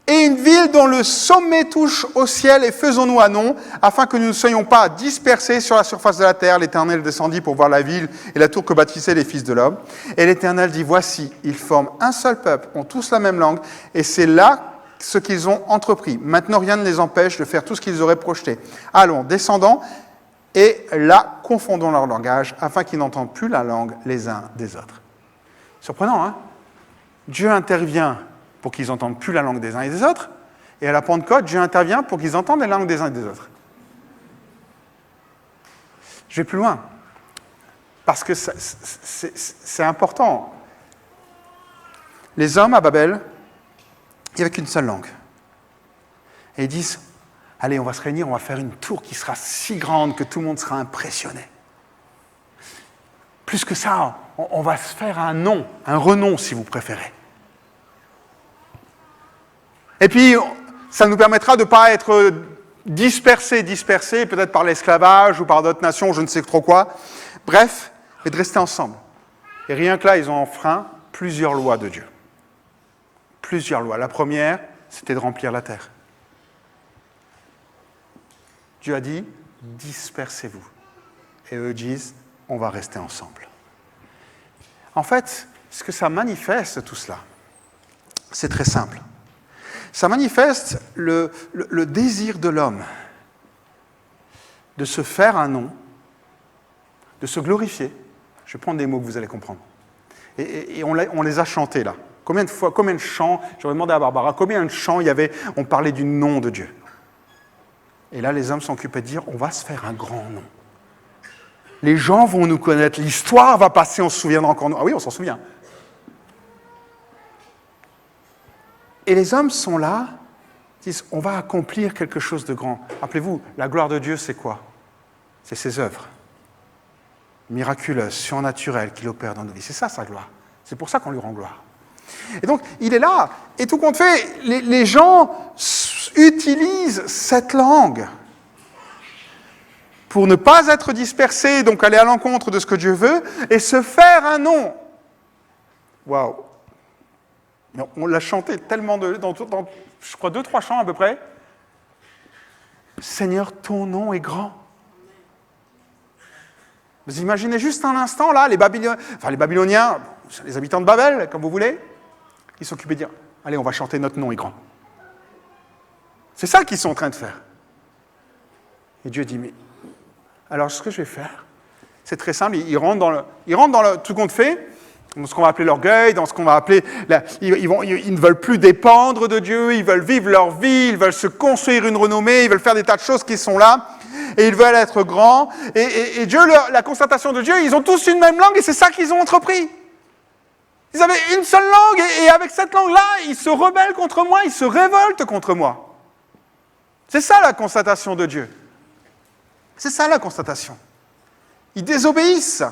A: et une ville dont le sommet touche au ciel, et faisons-nous un nom, afin que nous ne soyons pas dispersés sur la surface de la terre. L'Éternel descendit pour voir la ville et la tour que bâtissaient les fils de l'homme. Et l'Éternel dit, voici, ils forment un seul peuple, ont tous la même langue, et c'est là ce qu'ils ont entrepris. Maintenant, rien ne les empêche de faire tout ce qu'ils auraient projeté. Allons, descendons, et là, confondons leur langage, afin qu'ils n'entendent plus la langue les uns des autres. » Surprenant, hein? Dieu intervient pour qu'ils n'entendent plus la langue des uns et des autres, et à la Pentecôte, Dieu intervient pour qu'ils entendent les langues des uns et des autres. Je vais plus loin, parce que c'est important. Les hommes à Babel, il n'y avait qu'une seule langue. Et ils disent, allez, on va se réunir, on va faire une tour qui sera si grande que tout le monde sera impressionné. Plus que ça, on va se faire un nom, un renom si vous préférez. Et puis, ça nous permettra de ne pas être dispersés, peut-être par l'esclavage ou par d'autres nations, je ne sais trop quoi. Bref, mais de rester ensemble. Et rien que là, ils ont enfreint plusieurs lois de Dieu. Plusieurs lois. La première, c'était de remplir la terre. Dieu a dit, dispersez-vous. Et eux disent, on va rester ensemble. En fait, ce que ça manifeste, tout cela, c'est très simple. Ça manifeste le désir de l'homme de se faire un nom, de se glorifier. Je vais prendre des mots que vous allez comprendre. Et on les a chantés là. Combien de chants, j'aurais demandé à Barbara, combien de chants il y avait, on parlait du nom de Dieu. Et là, les hommes sont occupés de dire, on va se faire un grand nom. Les gens vont nous connaître, l'histoire va passer, on se souviendra encore. Ah oui, on s'en souvient. Et les hommes sont là, disent, on va accomplir quelque chose de grand. Rappelez-vous, la gloire de Dieu, c'est quoi? C'est ses œuvres miraculeuses, surnaturelles qu'il opère dans nos vies. C'est ça, sa gloire. C'est pour ça qu'on lui rend gloire. Et donc, il est là, et tout compte fait, les gens utilisent cette langue pour ne pas être dispersés, donc aller à l'encontre de ce que Dieu veut, et se faire un nom. Waouh! On l'a chanté tellement dans je crois, 2-3 chants à peu près. Seigneur, ton nom est grand. Vous imaginez juste un instant, là, les Babyloniens, les habitants de Babel, comme vous voulez, ils s'occupaient de dire, allez, on va chanter notre nom est grand. C'est ça qu'ils sont en train de faire. Et Dieu dit, mais alors ce que je vais faire, c'est très simple, ils rentrent dans le tout compte fait, dans ce qu'on va appeler l'orgueil, dans ce qu'on va appeler... Ils ne veulent plus dépendre de Dieu, ils veulent vivre leur vie, ils veulent se construire une renommée, ils veulent faire des tas de choses qui sont là, et ils veulent être grands. Et Dieu, la constatation de Dieu, ils ont tous une même langue, et c'est ça qu'ils ont entrepris. Ils avaient une seule langue, et avec cette langue-là, ils se rebellent contre moi, ils se révoltent contre moi. C'est ça la constatation de Dieu. C'est ça la constatation. Ils désobéissent.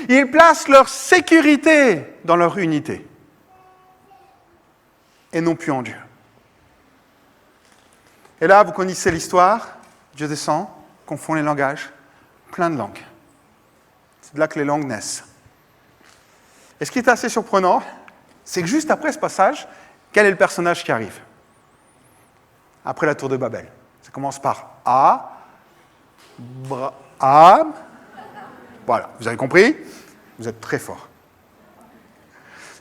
A: Ils placent leur sécurité dans leur unité et non plus en Dieu. Et là, vous connaissez l'histoire, Dieu descend, confond les langages, plein de langues. C'est de là que les langues naissent. Et ce qui est assez surprenant, c'est que juste après ce passage, quel est le personnage qui arrive? Après la tour de Babel. Ça commence par Abraham. Voilà, vous avez compris? Vous êtes très fort.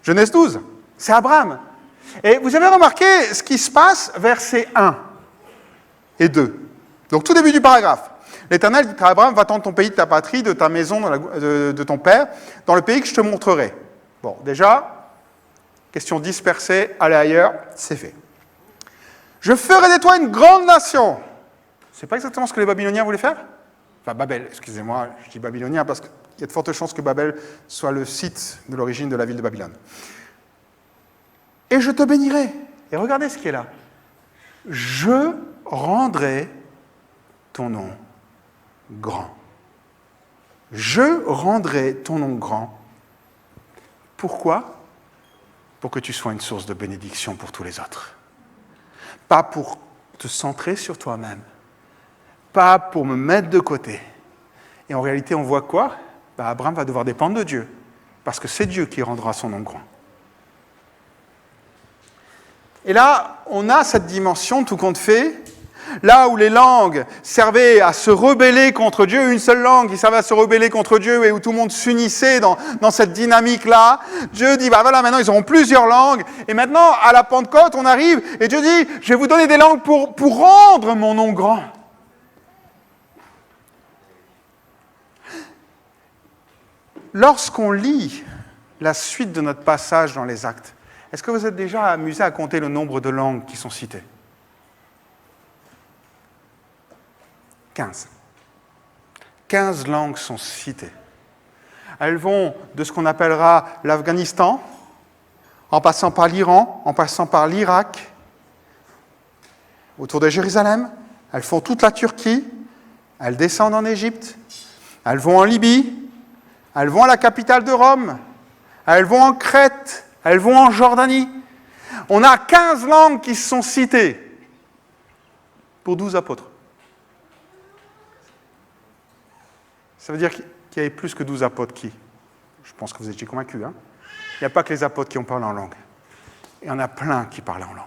A: Genèse 12, c'est Abraham. Et vous avez remarqué ce qui se passe, versets 1 et 2. Donc tout début du paragraphe. L'Éternel dit à Abraham, va-t'en de ton pays, de ta patrie, de ta maison, de ton père, dans le pays que je te montrerai. Bon, déjà, question dispersée, aller ailleurs, c'est fait. Je ferai de toi une grande nation. C'est pas exactement ce que les Babyloniens voulaient faire? Enfin, Babel, excusez-moi, je dis Babylonien parce qu'il y a de fortes chances que Babel soit le site de l'origine de la ville de Babylone. Et je te bénirai. Et regardez ce qui est là. Je rendrai ton nom grand. Je rendrai ton nom grand. Pourquoi? Pour que tu sois une source de bénédiction pour tous les autres. Pas pour te centrer sur toi-même. Pas pour me mettre de côté. Et en réalité, on voit quoi? Abraham va devoir dépendre de Dieu. Parce que c'est Dieu qui rendra son nom grand. Et là, on a cette dimension, tout compte fait, là où les langues servaient à se rebeller contre Dieu, une seule langue qui servait à se rebeller contre Dieu et où tout le monde s'unissait dans cette dynamique-là, Dieu dit, voilà, maintenant ils auront plusieurs langues, et maintenant, à la Pentecôte, on arrive, et Dieu dit, je vais vous donner des langues pour rendre mon nom grand. Lorsqu'on lit la suite de notre passage dans les Actes, est-ce que vous êtes déjà amusé à compter le nombre de langues qui sont citées? 15. 15 langues sont citées. Elles vont de ce qu'on appellera l'Afghanistan, en passant par l'Iran, en passant par l'Irak, autour de Jérusalem. Elles font toute la Turquie, elles descendent en Égypte, elles vont en Libye, elles vont à la capitale de Rome, elles vont en Crète, elles vont en Jordanie. On a 15 langues qui sont citées pour 12 apôtres. Ça veut dire qu'il y avait plus que 12 apôtres qui? Je pense que vous étiez convaincus. Hein? Il n'y a pas que les apôtres qui ont parlé en langue. Il y en a plein qui parlaient en langue.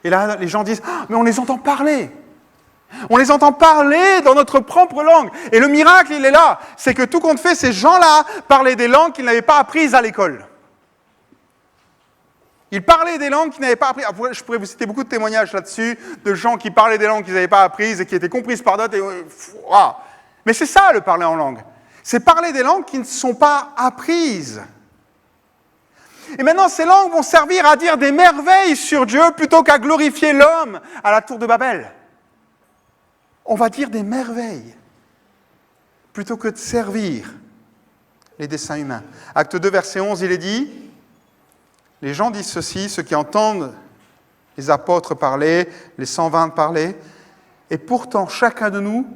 A: Et là, les gens disent, mais on les entend parler. On les entend parler dans notre propre langue. Et le miracle, il est là. C'est que tout compte fait, ces gens-là parlaient des langues qu'ils n'avaient pas apprises à l'école. Ils parlaient des langues qu'ils n'avaient pas apprises. Je pourrais vous citer beaucoup de témoignages là-dessus, de gens qui parlaient des langues qu'ils n'avaient pas apprises et qui étaient comprises par d'autres. Mais c'est ça, le parler en langue. C'est parler des langues qui ne sont pas apprises. Et maintenant, ces langues vont servir à dire des merveilles sur Dieu plutôt qu'à glorifier l'homme à la tour de Babel. On va dire des merveilles plutôt que de servir les desseins humains. Acte 2, verset 11, il est dit, les gens disent ceci, ceux qui entendent les apôtres parler, les 120 parler, et pourtant chacun de nous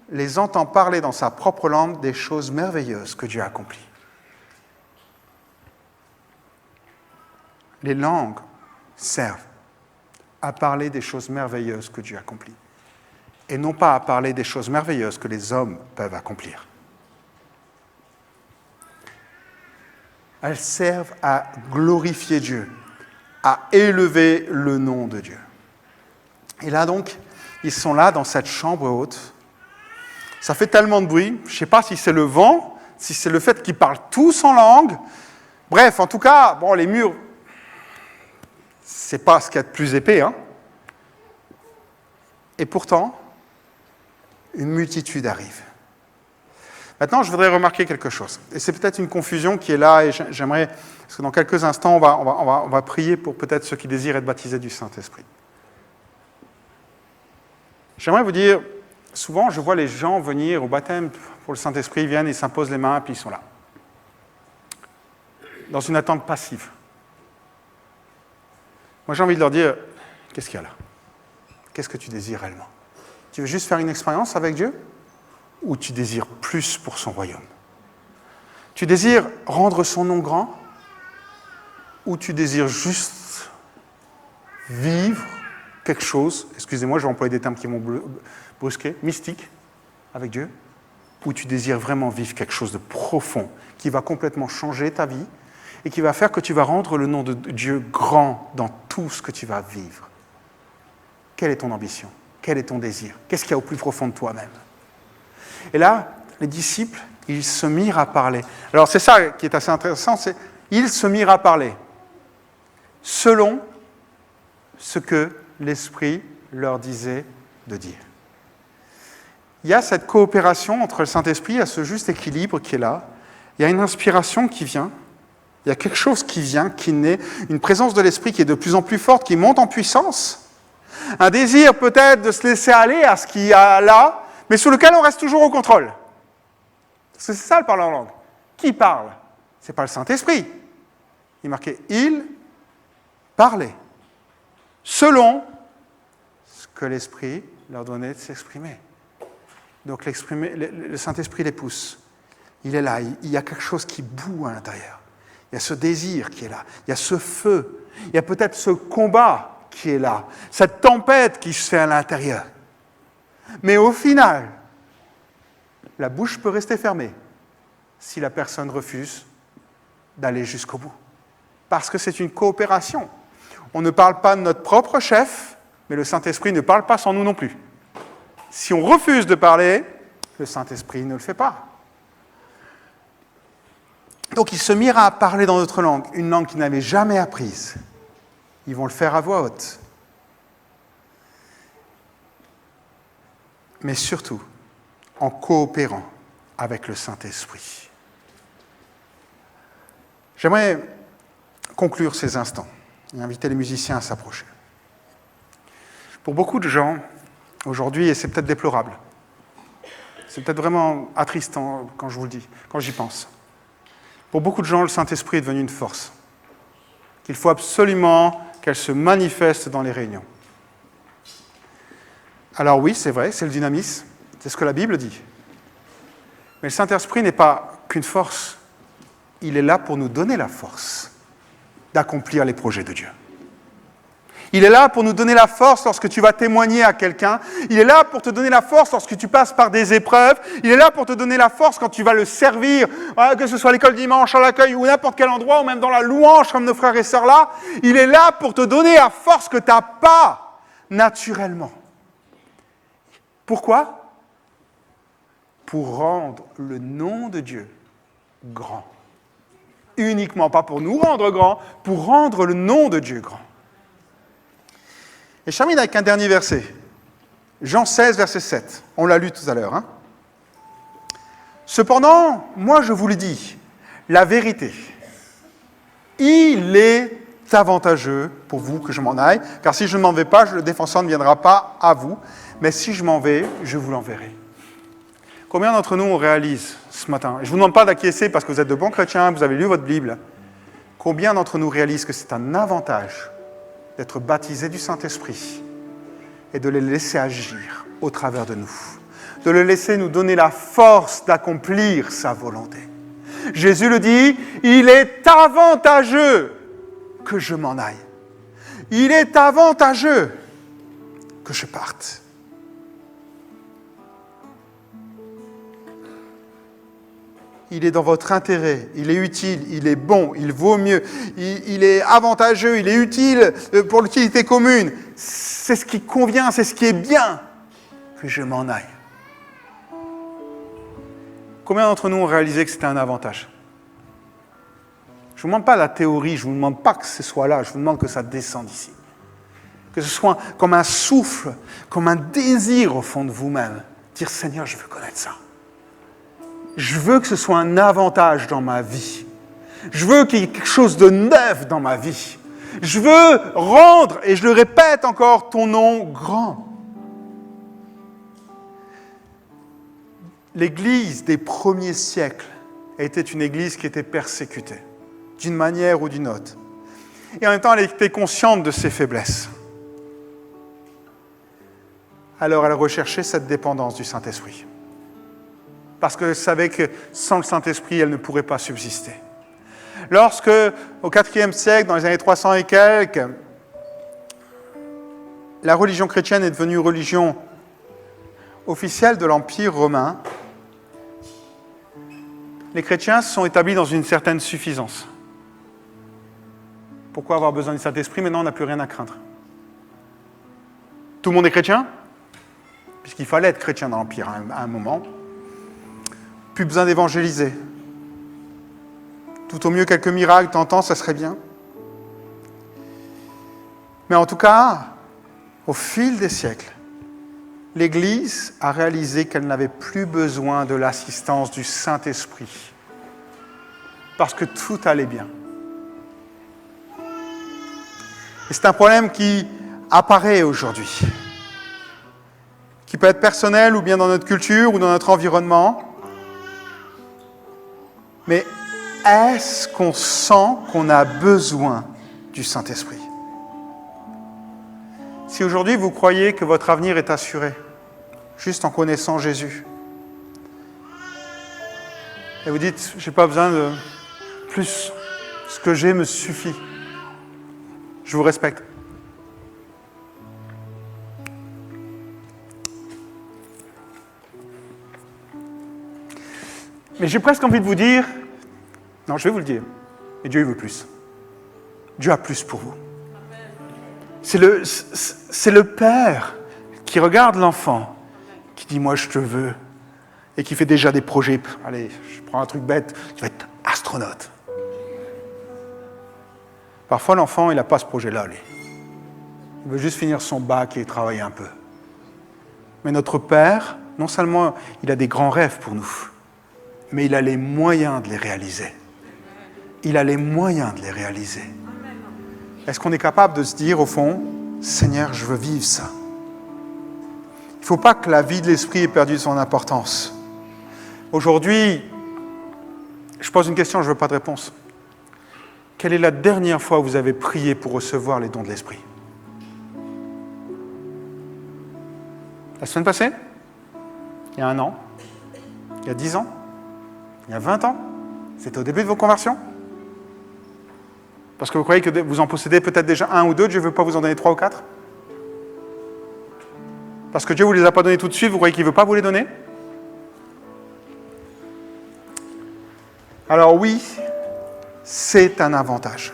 A: les entend parler dans sa propre langue des choses merveilleuses que Dieu a accomplies. Les langues servent à parler des choses merveilleuses que Dieu accomplit, et non pas à parler des choses merveilleuses que les hommes peuvent accomplir. Elles servent à glorifier Dieu, à élever le nom de Dieu. Et là donc, ils sont là dans cette chambre haute. Ça fait tellement de bruit, je ne sais pas si c'est le vent, si c'est le fait qu'ils parlent tous en langue. Bref, en tout cas, les murs, c'est pas ce qu'il y a de plus épais. Hein. Et pourtant, une multitude arrive. Maintenant, je voudrais remarquer quelque chose. Et c'est peut-être une confusion qui est là, et j'aimerais, parce que dans quelques instants, on va prier pour peut-être ceux qui désirent être baptisés du Saint-Esprit. J'aimerais vous dire, souvent, je vois les gens venir au baptême pour le Saint-Esprit, ils viennent, ils s'imposent les mains, puis ils sont là. Dans une attente passive. Moi, j'ai envie de leur dire, qu'est-ce qu'il y a là? Qu'est-ce que tu désires réellement? Tu veux juste faire une expérience avec Dieu? Ou tu désires plus pour son royaume? Tu désires rendre son nom grand? Ou tu désires juste vivre quelque chose, excusez-moi, je vais employer des termes qui vont brusquer, mystique, avec Dieu? Ou tu désires vraiment vivre quelque chose de profond, qui va complètement changer ta vie, et qui va faire que tu vas rendre le nom de Dieu grand dans tout ce que tu vas vivre? Quelle est ton ambition? Quel est ton désir? Qu'est-ce qu'il y a au plus profond de toi-même? Et là, les disciples, ils se mirent à parler. Alors c'est ça qui est assez intéressant, c'est ils se mirent à parler selon ce que l'Esprit leur disait de dire. il y a cette coopération entre le Saint-Esprit, il y a ce juste équilibre qui est là. Il y a une inspiration qui vient. Il y a quelque chose qui vient, qui naît, une présence de l'Esprit qui est de plus en plus forte, qui monte en puissance. Un désir peut-être de se laisser aller à ce qu'il y a là, mais sous lequel on reste toujours au contrôle. Parce que c'est ça le parler en langue. Qui parle? Ce n'est pas le Saint-Esprit. Il est marqué « il parlait » selon ce que l'Esprit leur donnait de s'exprimer. Donc le Saint-Esprit les pousse. Il est là, il y a quelque chose qui bout à l'intérieur. Il y a ce désir qui est là, il y a ce feu, il y a peut-être ce combat qui est là, cette tempête qui se fait à l'intérieur. Mais au final, la bouche peut rester fermée si la personne refuse d'aller jusqu'au bout. Parce que c'est une coopération. On ne parle pas de notre propre chef, mais le Saint-Esprit ne parle pas sans nous non plus. Si on refuse de parler, le Saint-Esprit ne le fait pas. Donc ils se mirent à parler dans notre langue, une langue qu'ils n'avaient jamais apprise. Ils vont le faire à voix haute. Mais surtout, en coopérant avec le Saint-Esprit. J'aimerais conclure ces instants et inviter les musiciens à s'approcher. Pour beaucoup de gens, aujourd'hui, et c'est peut-être déplorable, c'est peut-être vraiment attristant quand je vous le dis, quand j'y pense. Pour beaucoup de gens, le Saint-Esprit est devenu une force, qu'il faut absolument qu'elle se manifeste dans les réunions. Alors oui, c'est vrai, c'est le dynamisme, c'est ce que la Bible dit. Mais le Saint-Esprit n'est pas qu'une force, il est là pour nous donner la force d'accomplir les projets de Dieu. Il est là pour nous donner la force lorsque tu vas témoigner à quelqu'un. Il est là pour te donner la force lorsque tu passes par des épreuves. Il est là pour te donner la force quand tu vas le servir, que ce soit à l'école dimanche, à l'accueil ou n'importe quel endroit, ou même dans la louange comme nos frères et sœurs là. Il est là pour te donner la force que tu n'as pas naturellement. Pourquoi? Pour rendre le nom de Dieu grand. Uniquement, pas pour nous rendre grands, pour rendre le nom de Dieu grand. Et je termine avec un dernier verset. Jean 16, verset 7. On l'a lu tout à l'heure. Cependant, moi je vous le dis, la vérité, il est avantageux pour vous que je m'en aille, car si je ne m'en vais pas, le défenseur ne viendra pas à vous, mais si je m'en vais, je vous l'enverrai. Combien d'entre nous on réalise ce matin? Je ne vous demande pas d'acquiescer parce que vous êtes de bons chrétiens, vous avez lu votre Bible. Combien d'entre nous réalisent que c'est un avantage d'être baptisés du Saint-Esprit et de les laisser agir au travers de nous, de le laisser nous donner la force d'accomplir sa volonté. Jésus le dit, il est avantageux que je m'en aille. Il est avantageux que je parte. Il est dans votre intérêt, il est utile, il est bon, il vaut mieux, il est avantageux, il est utile pour l'utilité commune. C'est ce qui convient, c'est ce qui est bien que je m'en aille. Combien d'entre nous ont réalisé que c'était un avantage? Je ne vous demande pas la théorie, je ne vous demande pas que ce soit là, je vous demande que ça descende ici. Que ce soit comme un souffle, comme un désir au fond de vous-même. Dire, Seigneur, je veux connaître ça. Je veux que ce soit un avantage dans ma vie. Je veux qu'il y ait quelque chose de neuf dans ma vie. Je veux rendre, et je le répète encore, ton nom grand. L'Église des premiers siècles était une Église qui était persécutée, d'une manière ou d'une autre. Et en même temps, elle était consciente de ses faiblesses. Alors elle recherchait cette dépendance du Saint-Esprit. Parce qu'elle savait que sans le Saint-Esprit, elle ne pourrait pas subsister. Lorsque, au IVe siècle, dans les années 300 et quelques, la religion chrétienne est devenue religion officielle de l'Empire romain, les chrétiens se sont établis dans une certaine suffisance. Pourquoi avoir besoin du Saint-Esprit? Maintenant, on n'a plus rien à craindre. Tout le monde est chrétien? Puisqu'il fallait être chrétien dans l'Empire à un moment. Plus besoin d'évangéliser. Tout au mieux, quelques miracles, t'entends, ça serait bien. Mais en tout cas, au fil des siècles, l'Église a réalisé qu'elle n'avait plus besoin de l'assistance du Saint-Esprit parce que tout allait bien. Et c'est un problème qui apparaît aujourd'hui, qui peut être personnel ou bien dans notre culture ou dans notre environnement. Mais est-ce qu'on sent qu'on a besoin du Saint-Esprit? Si aujourd'hui vous croyez que votre avenir est assuré, juste en connaissant Jésus, et vous dites, je n'ai pas besoin de plus, ce que j'ai me suffit, je vous respecte. Mais j'ai presque envie de vous dire, non, je vais vous le dire, mais Dieu il veut plus. Dieu a plus pour vous. C'est le Père qui regarde l'enfant, qui dit « moi je te veux » et qui fait déjà des projets. Allez, je prends un truc bête, qui va être astronaute. Parfois l'enfant, il n'a pas ce projet-là, lui. Il veut juste finir son bac et travailler un peu. Mais notre Père, non seulement il a des grands rêves pour nous, mais il a les moyens de les réaliser. Il a les moyens de les réaliser. Est-ce qu'on est capable de se dire, au fond, « Seigneur, je veux vivre ça ». Il ne faut pas que la vie de l'esprit ait perdu son importance. Aujourd'hui, je pose une question, je ne veux pas de réponse. Quelle est la dernière fois où vous avez prié pour recevoir les dons de l'esprit? La semaine passée? Il y a 1 an? Il y a 10 ans? Il y a 20 ans? C'était au début de vos conversions? Parce que vous croyez que vous en possédez peut-être déjà 1 ou 2, Dieu ne veut pas vous en donner 3 ou 4? Parce que Dieu ne vous les a pas donnés tout de suite, vous croyez qu'il ne veut pas vous les donner? Alors oui, c'est un avantage.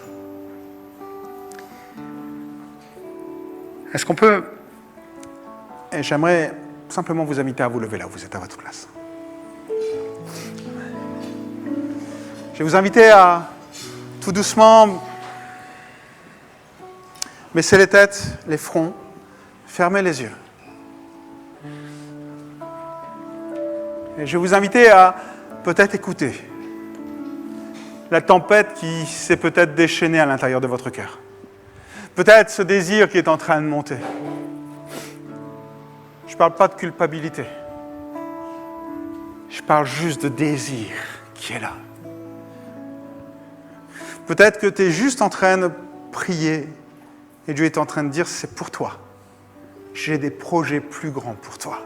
A: Est-ce qu'on peut... Et j'aimerais simplement vous inviter à vous lever là où vous êtes à votre place. Je vais vous inviter à, tout doucement, baisser les têtes, les fronts, fermer les yeux. Et je vais vous inviter à peut-être écouter la tempête qui s'est peut-être déchaînée à l'intérieur de votre cœur. Peut-être ce désir qui est en train de monter. Je ne parle pas de culpabilité. Je parle juste de désir qui est là. Peut-être que tu es juste en train de prier et Dieu est en train de dire, c'est pour toi. J'ai des projets plus grands pour toi.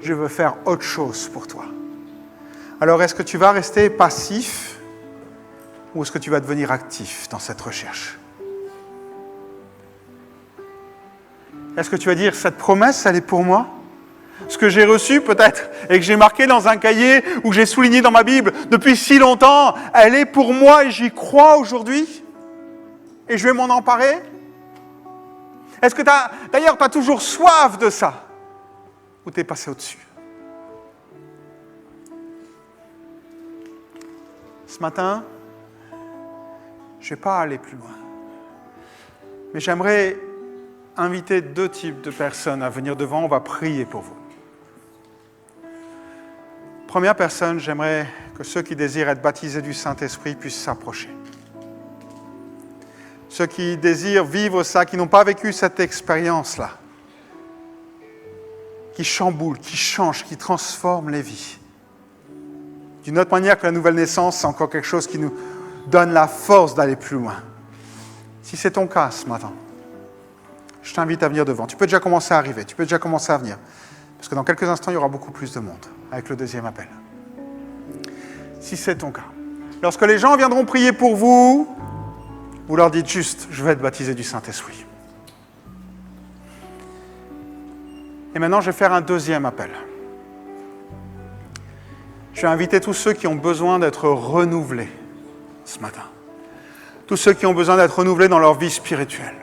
A: Je veux faire autre chose pour toi. Alors, est-ce que tu vas rester passif ou est-ce que tu vas devenir actif dans cette recherche? Est-ce que tu vas dire, cette promesse, elle est pour moi? Ce que j'ai reçu peut-être et que j'ai marqué dans un cahier ou que j'ai souligné dans ma Bible depuis si longtemps, elle est pour moi et j'y crois aujourd'hui? Et je vais m'en emparer? Est-ce que tu as toujours soif de ça? Ou tu es passé au-dessus? Ce matin, je ne vais pas aller plus loin. Mais j'aimerais inviter 2 types de personnes à venir devant. On va prier pour vous. Première personne, j'aimerais que ceux qui désirent être baptisés du Saint-Esprit puissent s'approcher. Ceux qui désirent vivre ça, qui n'ont pas vécu cette expérience-là, qui chamboule, qui change, qui transforme les vies. D'une autre manière que la nouvelle naissance, c'est encore quelque chose qui nous donne la force d'aller plus loin. Si c'est ton cas ce matin, je t'invite à venir devant. Tu peux déjà commencer à arriver, tu peux déjà commencer à venir. Parce que dans quelques instants, il y aura beaucoup plus de monde avec le 2e appel. Si c'est ton cas. Lorsque les gens viendront prier pour vous, vous leur dites juste, je vais être baptisé du Saint-Esprit. Et maintenant, je vais faire un 2e appel. Je vais inviter tous ceux qui ont besoin d'être renouvelés ce matin. Tous ceux qui ont besoin d'être renouvelés dans leur vie spirituelle.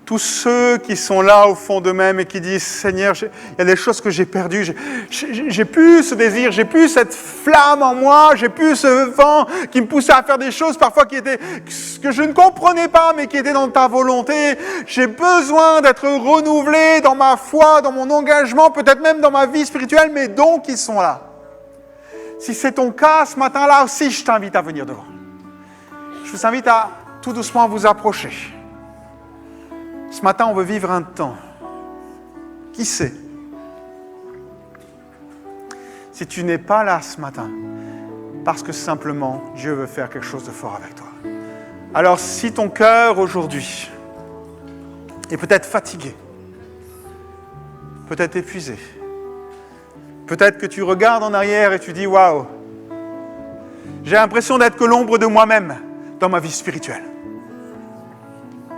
A: tous ceux qui sont là au fond d'eux-mêmes et qui disent « Seigneur, il y a des choses que j'ai perdues, j'ai plus ce désir, j'ai plus cette flamme en moi, j'ai plus ce vent qui me poussait à faire des choses parfois que je ne comprenais pas mais qui étaient dans ta volonté. J'ai besoin d'être renouvelé dans ma foi, dans mon engagement, peut-être même dans ma vie spirituelle, mes dons qui sont là. » Si c'est ton cas ce matin-là aussi, je t'invite à venir devant. Je vous invite à tout doucement vous approcher. Ce matin, on veut vivre un temps. Qui sait? Si tu n'es pas là ce matin, parce que simplement, Dieu veut faire quelque chose de fort avec toi. Alors, si ton cœur aujourd'hui est peut-être fatigué, peut-être épuisé, peut-être que tu regardes en arrière et tu dis « Waouh, j'ai l'impression d'être que l'ombre de moi-même dans ma vie spirituelle. »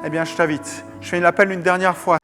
A: Eh bien, je t'invite. Je fais l'appel une dernière fois.